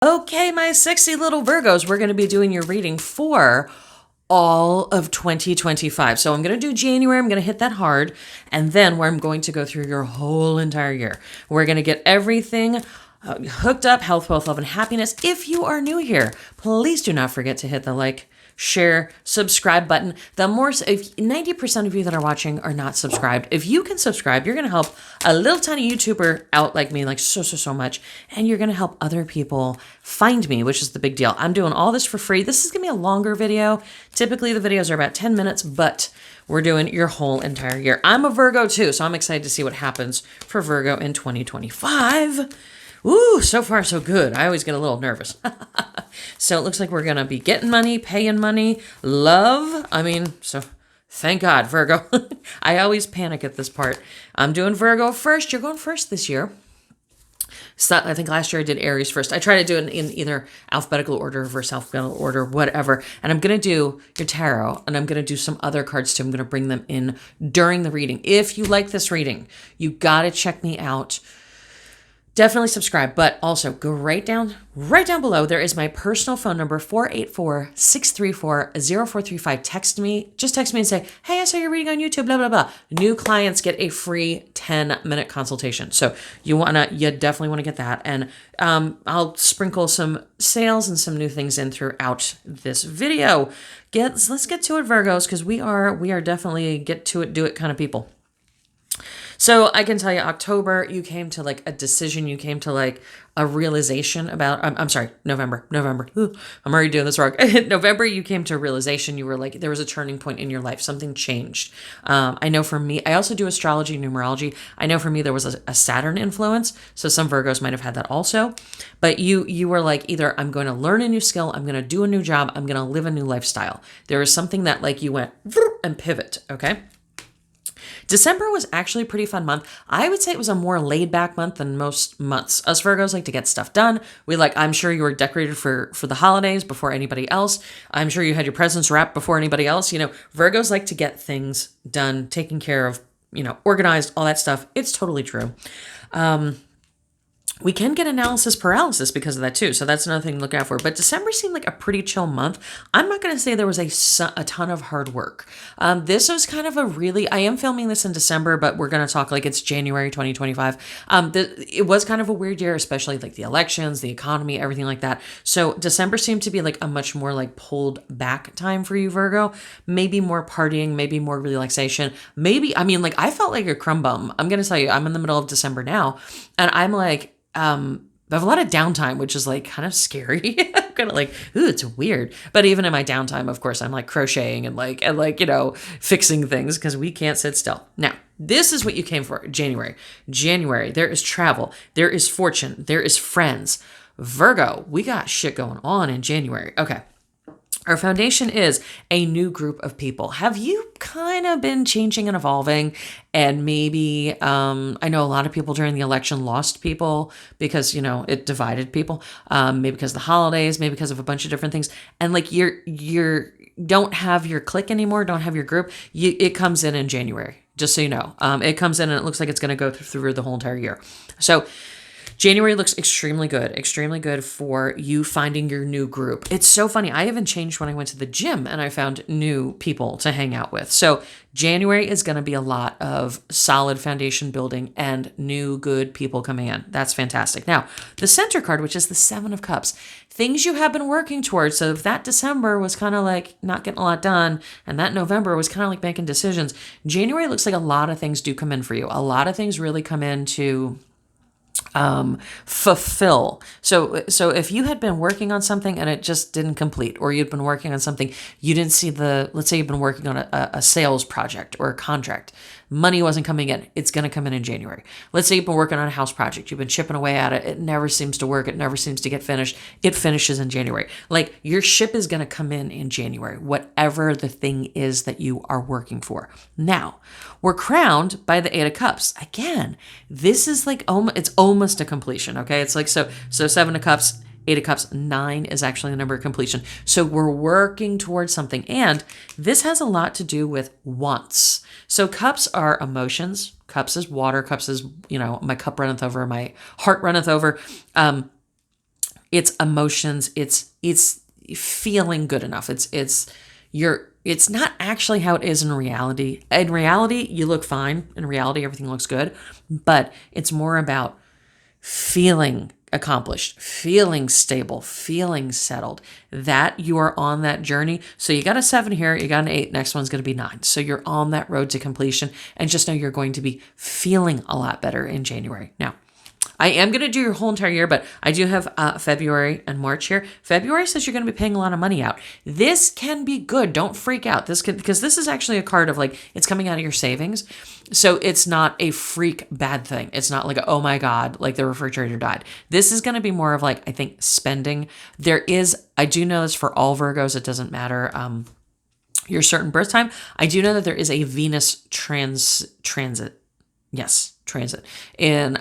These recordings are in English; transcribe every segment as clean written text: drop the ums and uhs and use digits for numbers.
Okay, my sexy little Virgos, we're going to be doing your reading for all of 2025. So I'm going to do January. I'm going to hit that hard. And then I'm going to go through your whole entire year. We're going to get everything hooked up, health, wealth, love, and happiness. If you are new here, please do not forget to hit the like, share, subscribe button. The more, if 90% of you that are watching are not subscribed, if you can subscribe, you're going to help a little tiny YouTuber out like me, like so much. And you're going to help other people find me, which is the big deal. I'm doing all this for free. This is going to be a longer video. Typically the videos are about 10 minutes, but we're doing your whole entire year. I'm a Virgo too, so I'm excited to see what happens for Virgo in 2025. Ooh, so far so good. I always get a little nervous. So it looks like we're going to be getting money, paying money, love. I mean, so thank God, Virgo. I always panic at this part. I'm doing Virgo first. You're going first this year. So I think last year I did Aries first. I try to do it in either alphabetical order, versus alphabetical order, whatever. And I'm going to do your tarot, and I'm going to do some other cards too. I'm going to bring them in during the reading. If you like this reading, you got to check me out. Definitely subscribe, but also go right down below. There is my personal phone number, 484-634-0435. Just text me and say, hey, I saw your reading on YouTube, blah, blah, blah. New clients get a free 10-minute consultation. So you definitely want to get that. And I'll sprinkle some sales and some new things in throughout this video. Let's get to it, Virgos, because we are definitely get to it, do it kind of people. So I can tell you, October, you came to like a decision. You came to like a realization about, I'm sorry, November. Ooh, I'm already doing this wrong. November, you came to a realization. You were like, there was a turning point in your life. Something changed. I know for me, I also do astrology, numerology. I know for me, there was a Saturn influence. So some Virgos might have had that also. But you were like, either I'm going to learn a new skill, I'm going to do a new job, I'm going to live a new lifestyle. There was something that like you went and pivot, okay? December was actually a pretty fun month. I would say it was a more laid back month than most months. Us Virgos like to get stuff done. I'm sure you were decorated for the holidays before anybody else. I'm sure you had your presents wrapped before anybody else. Virgos like to get things done, taken care of, organized, all that stuff. It's totally true. We can get analysis paralysis because of that too. So that's another thing to look out for. But December seemed like a pretty chill month. I'm not going to say there was a ton of hard work. This was kind of I am filming this in December, but we're going to talk like it's January 2025. It was kind of a weird year, especially like the elections, the economy, everything like that. So December seemed to be like a much more like pulled back time for you, Virgo. Maybe more partying, maybe more relaxation. I felt like a crumb bum. I'm going to tell you, I'm in the middle of December now, and I'm like, I have a lot of downtime, which is like kind of scary. I'm kind of like, ooh, it's weird. But even in my downtime, of course, I'm like crocheting and fixing things because we can't sit still. Now, this is what you came for. January, there is travel, there is fortune, there is friends. Virgo, we got shit going on in January. Okay. Our foundation is a new group of people. Have you kind of been changing and evolving? And maybe, I know a lot of people during the election lost people because, it divided people. Maybe because of the holidays, maybe because of a bunch of different things. And like you're don't have your clique anymore, don't have your group. It comes in January, just so you know. It comes in and it looks like it's going to go through the whole entire year. So January looks extremely good for you finding your new group. It's so funny. I even changed when I went to the gym and I found new people to hang out with. So January is going to be a lot of solid foundation building and new good people coming in. That's fantastic. Now, the center card, which is the 7 of Cups, things you have been working towards. So if that December was kind of like not getting a lot done and that November was kind of like making decisions, January looks like a lot of things do come in for you. A lot of things really come in to fulfill. So if you had been working on something and it just didn't complete, or you'd been working on something, you didn't see let's say you've been working on a sales project or a contract, money wasn't coming in. It's going to come in January. Let's say you've been working on a house project. You've been chipping away at it. It never seems to work. It never seems to get finished. It finishes in January. Like your ship is going to come in January, whatever the thing is that you are working for. Now, we're crowned by the 8 of Cups. Again, this is like, it's almost a completion. Okay. It's like, so 7 of Cups, 8 of Cups, 9 is actually the number of completion. So we're working towards something. And this has a lot to do with wants. So cups are emotions. Cups is water. Cups is, my cup runneth over. My heart runneth over. it's emotions, it's feeling good enough. It's not actually how it is in reality. In reality, you look fine. In reality, everything looks good, but it's more about feeling accomplished, feeling stable, feeling settled, that you are on that journey. So you got a 7 here, you got an 8, next one's going to be 9. So you're on that road to completion, and just know you're going to be feeling a lot better in January. Now, I am going to do your whole entire year, but I do have February and March here. February says you're going to be paying a lot of money out. This can be good. Don't freak out. Because this is actually a card of like, it's coming out of your savings. So it's not a freak bad thing. It's not like, oh my God, like the refrigerator died. This is going to be more of like, I think, spending. I do know this for all Virgos, it doesn't matter your certain birth time. I do know that there is a Venus transit. Yes, transit. And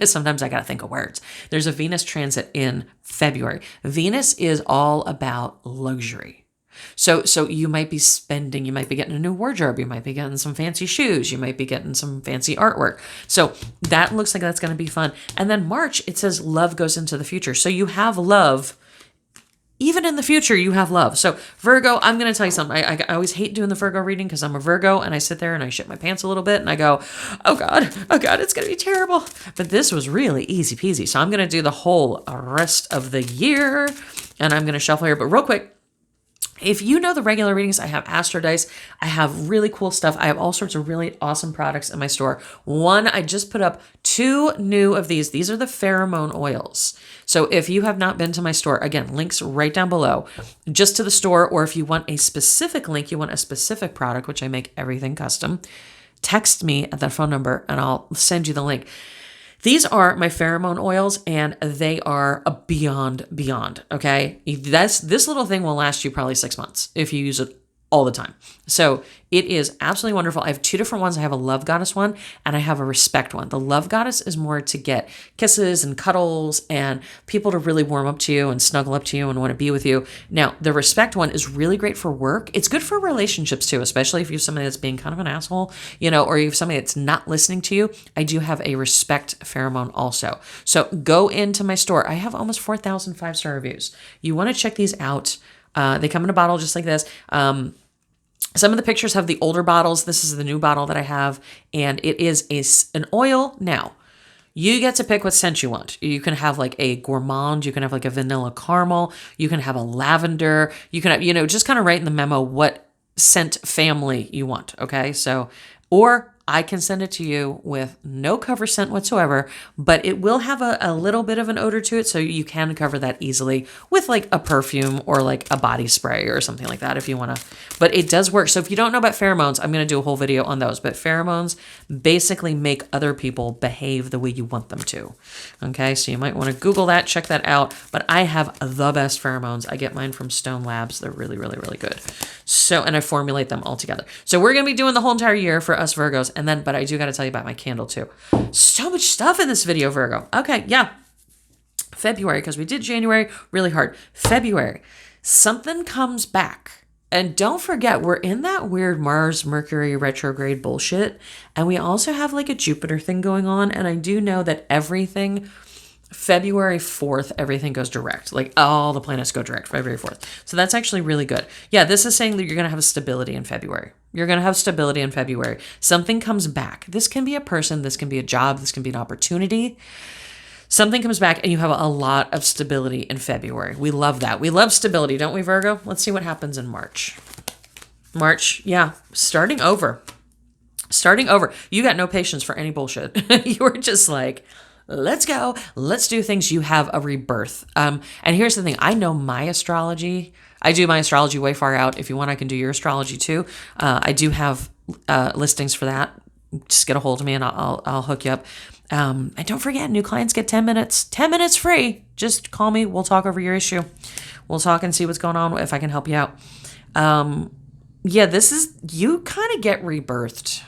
sometimes I got to think of words. There's a Venus transit in February. Venus is all about luxury. So you might be spending, you might be getting a new wardrobe, you might be getting some fancy shoes, you might be getting some fancy artwork. So that looks like that's going to be fun. And then March, it says love goes into the future. So you have love. Even in the future, you have love. So Virgo, I'm going to tell you something. I always hate doing the Virgo reading because I'm a Virgo and I sit there and I shit my pants a little bit and I go, oh God, it's going to be terrible. But this was really easy peasy. So I'm going to do the whole rest of the year and I'm going to shuffle here. But real quick, if you know the regular readings, I have Astro Dice. I have really cool stuff. I have all sorts of really awesome products in my store. One, I just put up 2 new of these. These are the pheromone oils. So if you have not been to my store, again, links right down below, just to the store, or if you want a specific link, you want a specific product, which I make everything custom, text me at that phone number and I'll send you the link. These are my pheromone oils and they are a beyond, okay? This little thing will last you probably 6 months if you use it all the time. So it is absolutely wonderful. I have 2 different ones. I have a Love Goddess one and I have a Respect one. The Love Goddess is more to get kisses and cuddles and people to really warm up to you and snuggle up to you and want to be with you. Now, the Respect one is really great for work. It's good for relationships too, especially if you have somebody that's being kind of an asshole, or you have somebody that's not listening to you. I do have a Respect pheromone also. So go into my store. I have almost 4,000 5-star reviews. You want to check these out. They come in a bottle just like this. Some of the pictures have the older bottles. This is the new bottle that I have, and it is an oil. Now, you get to pick what scent you want. You can have like a gourmand. You can have like a vanilla caramel. You can have a lavender. You can have, just kind of write in the memo what scent family you want. Okay, so, or I can send it to you with no cover scent whatsoever, but it will have a little bit of an odor to it, so you can cover that easily with like a perfume or like a body spray or something like that if you want to. But it does work. So if you don't know about pheromones, I'm going to do a whole video on those. But pheromones basically make other people behave the way you want them to. Okay, so you might want to Google that, check that out. But I have the best pheromones. I get mine from Stone Labs. They're really, really, really good. So, and I formulate them all together. So we're going to be doing the whole entire year for us Virgos. And then, but I do got to tell you about my candle too. So much stuff in this video, Virgo. Okay, yeah. February, because we did January really hard. February, something comes back. And don't forget, we're in that weird Mars, Mercury retrograde bullshit. And we also have like a Jupiter thing going on. And I do know that everything, February 4th, everything goes direct. Like all the planets go direct February 4th. So that's actually really good. Yeah, this is saying that you're going to have stability in February. You're going to have stability in February. Something comes back. This can be a person. This can be a job. This can be an opportunity. Something comes back and you have a lot of stability in February. We love that. We love stability, don't we, Virgo? Let's see what happens in March. March, yeah, starting over. Starting over. You got no patience for any bullshit. You were just like, let's go. Let's do things. You have a rebirth. And here's the thing. I know my astrology. I do my astrology way far out. If you want, I can do your astrology too. I do have listings for that. Just get a hold of me and I'll hook you up. And don't forget, new clients get 10 minutes. 10 minutes free. Just call me. We'll talk over your issue. We'll talk and see what's going on, if I can help you out. Yeah, this is, you kind of get rebirthed.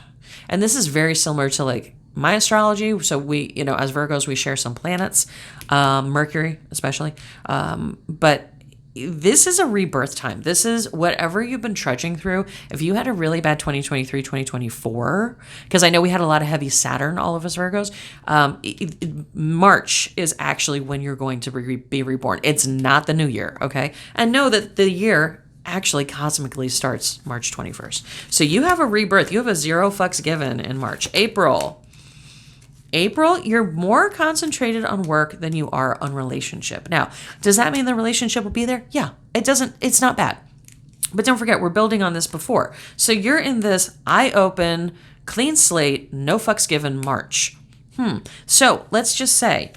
And this is very similar to like my astrology. So we, as Virgos, we share some planets, Mercury especially. But this is a rebirth time. This is whatever you've been trudging through. If you had a really bad 2023, 2024, because I know we had a lot of heavy Saturn, all of us Virgos, March is actually when you're going to be reborn. It's not the new year, okay? And know that the year actually cosmically starts March 21st. So you have a rebirth. You have a zero fucks given in March. April, you're more concentrated on work than you are on relationship. Now, does that mean the relationship will be there? Yeah, it's not bad. But don't forget, we're building on this before. So you're in this eye-open, clean slate, no fucks given March. So let's just say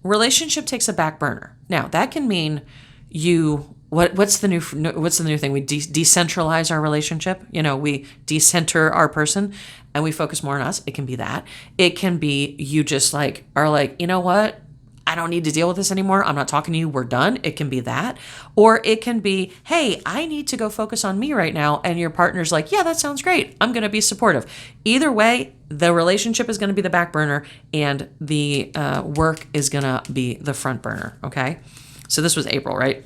relationship takes a back burner. Now, that can mean what's the new thing? We decentralize our relationship. We decenter our person and we focus more on us. It can be that. It can be you just are like, you know what? I don't need to deal with this anymore. I'm not talking to you. We're done. It can be that. Or it can be, hey, I need to go focus on me right now. And your partner's like, yeah, that sounds great. I'm going to be supportive. Either way, the relationship is going to be the back burner and the work is going to be the front burner. Okay. So this was April, right?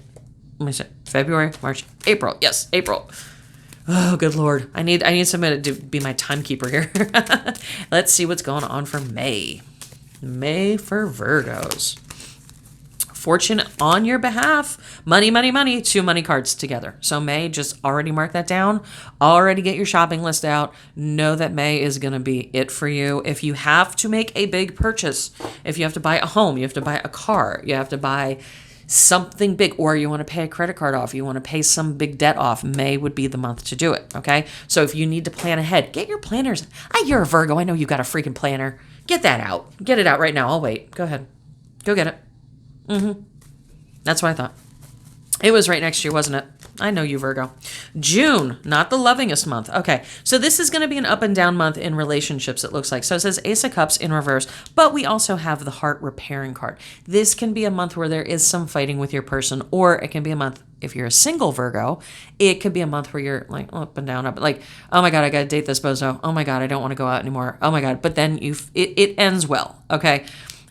Let me see. February, March, April. Yes, April. Oh, good Lord. I need somebody to be my timekeeper here. Let's see what's going on for May. May for Virgos. Fortune on your behalf. Money, money, money. 2 money cards together. So May, just already mark that down. Already get your shopping list out. Know that May is going to be it for you. If you have to make a big purchase, if you have to buy a home, you have to buy a car, you have to buy something big, or you want to pay a credit card off, you want to pay some big debt off, May would be the month to do it, okay? So if you need to plan ahead, get your planners. You're a Virgo. I know you got a freaking planner. Get that out. Get it out right now. I'll wait. Go ahead. Go get it. That's what I thought. It was right next to you, wasn't it? I know you, Virgo. June, not the lovingest month. Okay, so this is going to be an up and down month in relationships, it looks like. So it says Ace of Cups in reverse, but we also have the Heart repairing card. This can be a month where there is some fighting with your person, or it can be a month, if you're a single Virgo, it could be a month where you're like up and down, like, oh my God, I got to date this bozo. Oh my God, I don't want to go out anymore. Oh my God. But then it ends well, okay?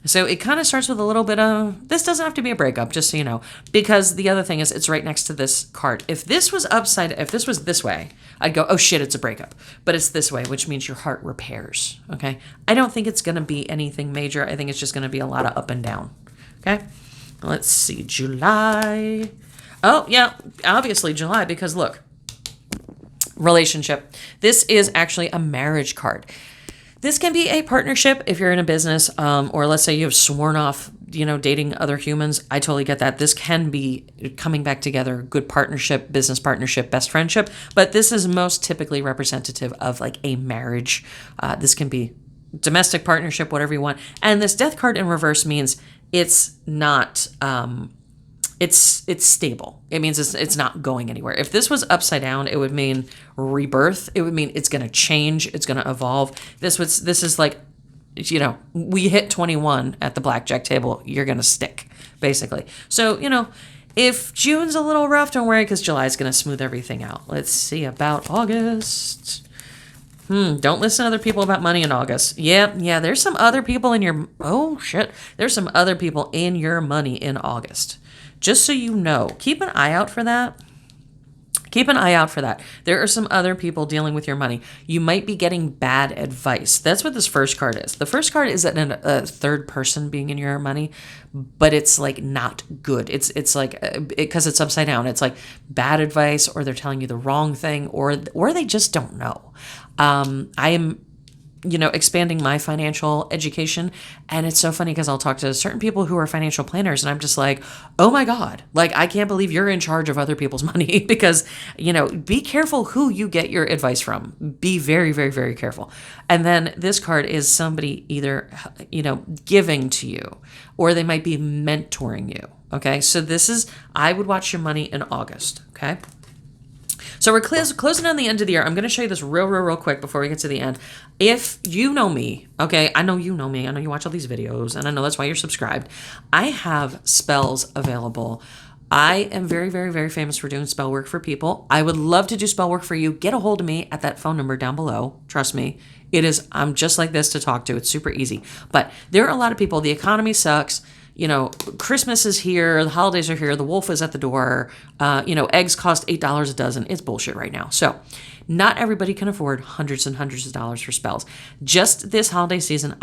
So it kind of starts with a little bit of, this doesn't have to be a breakup, just so you know, because the other thing is it's right next to this card. If this was this way, I'd go, oh shit, it's a breakup. But it's this way, which means your heart repairs, okay? I don't think it's going to be anything major. I think it's just going to be a lot of up and down, okay? Let's see, July. Oh, yeah, obviously July, because look, relationship. This is actually a marriage card. This can be a partnership if you're in a business, or let's say you have sworn off, dating other humans. I totally get that. This can be coming back together, good partnership, business partnership, best friendship, but this is most typically representative of like a marriage. This can be domestic partnership, whatever you want. And this death card in reverse means it's not, it's stable. It means it's not going anywhere. If this was upside down, it would mean rebirth. It would mean it's going to change. It's going to evolve. This is like, we hit 21 at the blackjack table. You're going to stick, basically. So, if June's a little rough, don't worry, because July is going to smooth everything out. Let's see about August. Don't listen to other people about money in August. Yeah, there's some other people in your, oh shit. There's some other people in your money in August. Just so you know, keep an eye out for that. Keep an eye out for that. There are some other people dealing with your money. You might be getting bad advice. That's what this first card is. The first card is a third person being in your money, but it's like not good. It's like, because it's upside down. It's like bad advice, or they're telling you the wrong thing, or they just don't know. I am expanding my financial education. And it's so funny because I'll talk to certain people who are financial planners and I'm just like, oh my God, like, I can't believe you're in charge of other people's money because, be careful who you get your advice from. Be very, very, very careful. And then this card is somebody either, giving to you, or they might be mentoring you. Okay. So I would watch your money in August. Okay. So we're closing on the end of the year. I'm going to show you this real quick before we get to the end. If you know me, okay, I know you know me. I know you watch all these videos, and I know that's why you're subscribed. I have spells available. I am very, very, very famous for doing spell work for people. I would love to do spell work for you. Get a hold of me at that phone number down below. Trust me. I'm just like this to talk to. It's super easy. But there are a lot of people, the economy sucks. Christmas is here, the holidays are here, the wolf is at the door, eggs cost $8 a dozen. It's bullshit right now. So not everybody can afford hundreds and hundreds of dollars for spells. Just this holiday season,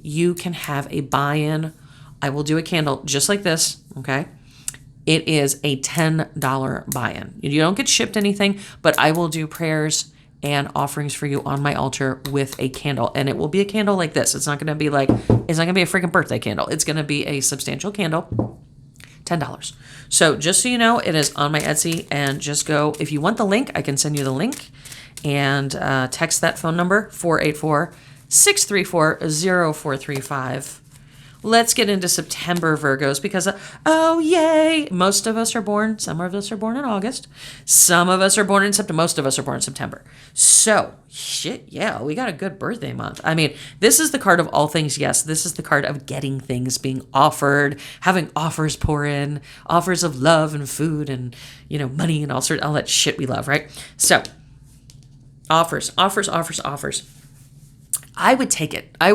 you can have a buy-in. I will do a candle just like this, okay? It is a $10 buy-in. You don't get shipped anything, but I will do prayers and offerings for you on my altar with a candle. And it will be a candle like this. It's not going to be a freaking birthday candle. It's going to be a substantial candle. $10. So just so you know, it is on my Etsy, and just go, if you want the link, I can send you the link, and text that phone number, 484-634-0435. Let's get into September, Virgos, because, oh, yay, most of us are born, some of us are born in August, some of us are born in September, most of us are born in September. So, shit, yeah, we got a good birthday month. I mean, this is the card of all things yes. This is the card of getting things being offered, having offers pour in, offers of love and food and, money and all that shit we love, right? So, offers. I would take it. I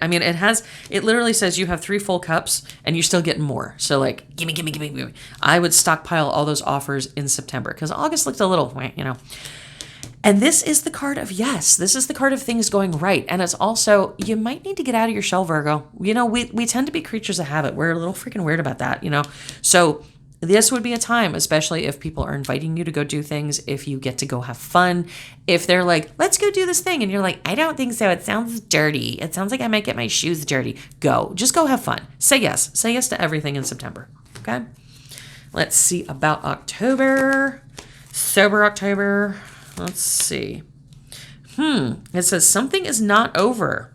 mean, it literally says you have 3 full cups and you're still getting more. So gimme. I would stockpile all those offers in September, because August looked a little, And this is the card of yes. This is the card of things going right. And it's also, you might need to get out of your shell, Virgo. We tend to be creatures of habit. We're a little freaking weird about that, So this would be a time, especially if people are inviting you to go do things, if you get to go have fun, if they're like, let's go do this thing, and you're like, I don't think so. It sounds dirty. It sounds like I might get my shoes dirty. Just go have fun. Say yes. Say yes to everything in September. Okay? Let's see about October. Sober October. Let's see. It says something is not over.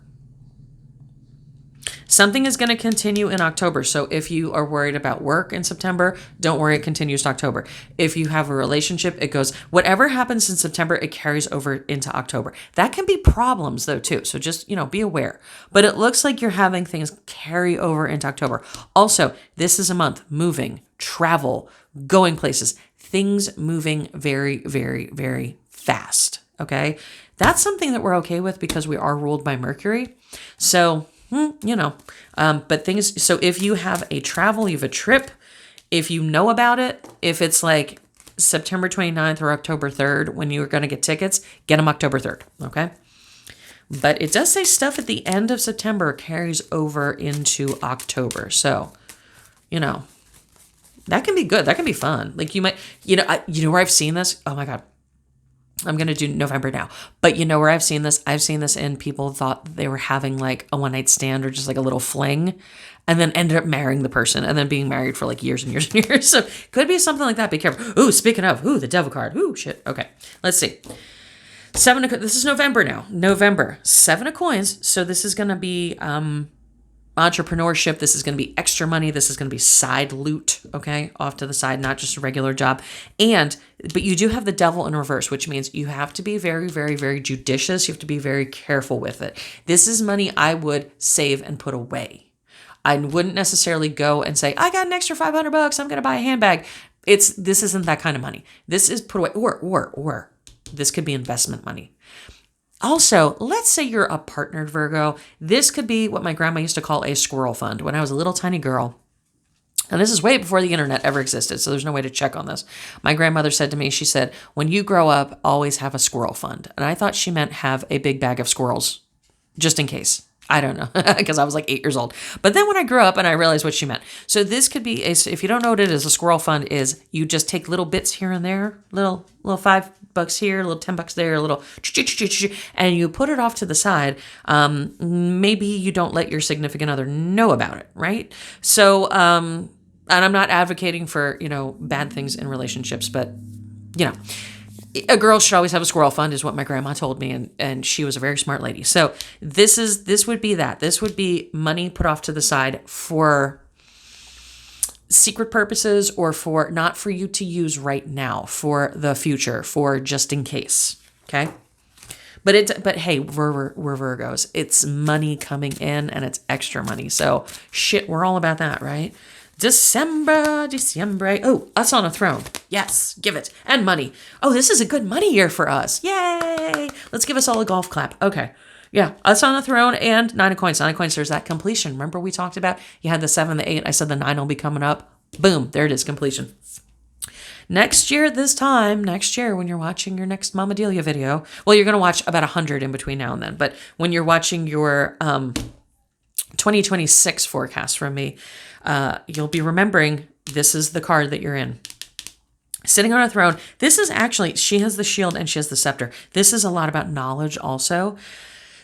Something is going to continue in October. So if you are worried about work in September, don't worry, it continues to October. If you have a relationship, it goes, whatever happens in September, it carries over into October. That can be problems though too. So just, be aware. But it looks like you're having things carry over into October. Also, this is a month moving, travel, going places, things moving very, very, very fast. Okay. That's something that we're okay with because we are ruled by Mercury. So but things, so if you have a travel, you have a trip, if you know about it, if it's like September 29th or October 3rd, when you're going to get tickets, get them October 3rd. Okay. But it does say stuff at the end of September carries over into October. So, that can be good. That can be fun. Like you might, where I've seen this. Oh my God. I'm going to do November now. But where I've seen this? I've seen this in people thought they were having like a one-night stand or just like a little fling, and then ended up marrying the person and then being married for like years and years and years. So could be something like that. Be careful. Ooh, speaking of, the devil card. Ooh, shit. Okay, let's see. This is November now. November. 7 of coins. So this is going to be entrepreneurship. This is going to be extra money. This is going to be side loot, okay, off to the side, not just a regular job. But you do have the devil in reverse, which means you have to be very, very, very judicious. You have to be very careful with it. This is money I would save and put away. I wouldn't necessarily go and say, I got an extra $500. I'm going to buy a handbag. This isn't that kind of money. This is put away, or this could be investment money. Also, let's say you're a partnered Virgo. This could be what my grandma used to call a squirrel fund when I was a little tiny girl. And this is way before the internet ever existed, so there's no way to check on this. My grandmother said to me, she said, when you grow up, always have a squirrel fund. And I thought she meant have a big bag of squirrels, just in case. I don't know, because I was like 8 years old. But then when I grew up and I realized what she meant. So this could be, if you don't know what it is, a squirrel fund is you just take little bits here and there, little $5 here, little $10 there, a little, and you put it off to the side. Maybe you don't let your significant other know about it, right? So, and I'm not advocating for, bad things in relationships, but, a girl should always have a squirrel fund is what my grandma told me, and she was a very smart lady. So this would be that. This would be money put off to the side for secret purposes, or for not for you to use right now, for the future, for just in case. Okay. But hey, we're Virgos. It's money coming in and it's extra money. So shit, we're all about that, right? December. Oh, us on a throne. Yes, give it. And money. Oh, this is a good money year for us. Yay. Let's give us all a golf clap. Okay. Yeah, us on the throne and 9 of coins. 9 of coins, there's that completion. Remember we talked about, you had the 7, the 8. I said the 9 will be coming up. Boom, there it is, completion. Next year, when you're watching your next Moma Delia video, well, you're going to watch about 100 in between now and then. But when you're watching your 2026 forecast from me, you'll be remembering this is the card that you're in. Sitting on a throne. This is actually, she has the shield and she has the scepter. This is a lot about knowledge also.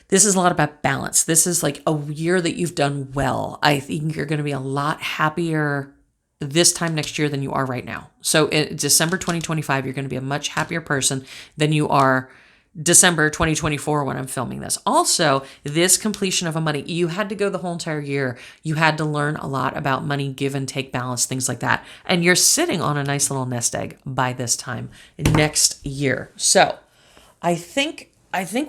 This is a lot about balance. This is like a year that you've done well. I think you're going to be a lot happier this time next year than you are right now. So in December 2025, you're going to be a much happier person than you are December 2024 when I'm filming this. Also, this completion of a money, you had to go the whole entire year. You had to learn a lot about money, give and take, balance, things like that. And you're sitting on a nice little nest egg by this time next year. So I think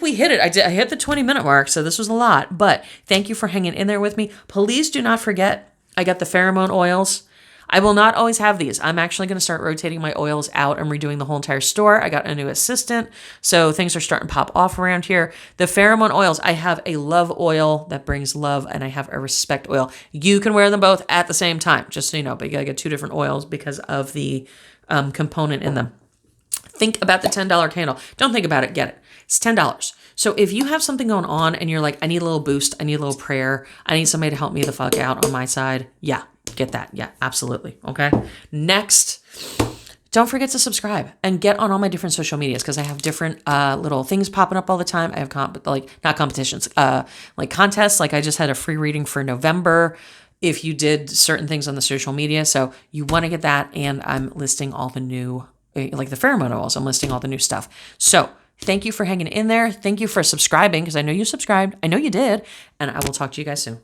we hit it. I hit the 20-minute mark, so this was a lot. But thank you for hanging in there with me. Please do not forget, I got the pheromone oils. I will not always have these. I'm actually going to start rotating my oils out. I'm redoing the whole entire store. I got a new assistant, so things are starting to pop off around here. The pheromone oils, I have a love oil that brings love, and I have a respect oil. You can wear them both at the same time, just so you know, but you got to get 2 different oils because of the component in them. Think about the $10 candle. Don't think about it. Get it. It's $10. So if you have something going on and you're like, I need a little boost, I need a little prayer, I need somebody to help me the fuck out on my side, yeah, get that. Yeah, absolutely. Okay. Next, don't forget to subscribe and get on all my different social medias because I have different little things popping up all the time. I have not competitions, like contests. Like I just had a free reading for November if you did certain things on the social media. So you want to get that. And I'm listing all the new, like the pheromone oils. I'm listing all the new stuff. So thank you for hanging in there. Thank you for subscribing because I know you subscribed. I know you did. And I will talk to you guys soon.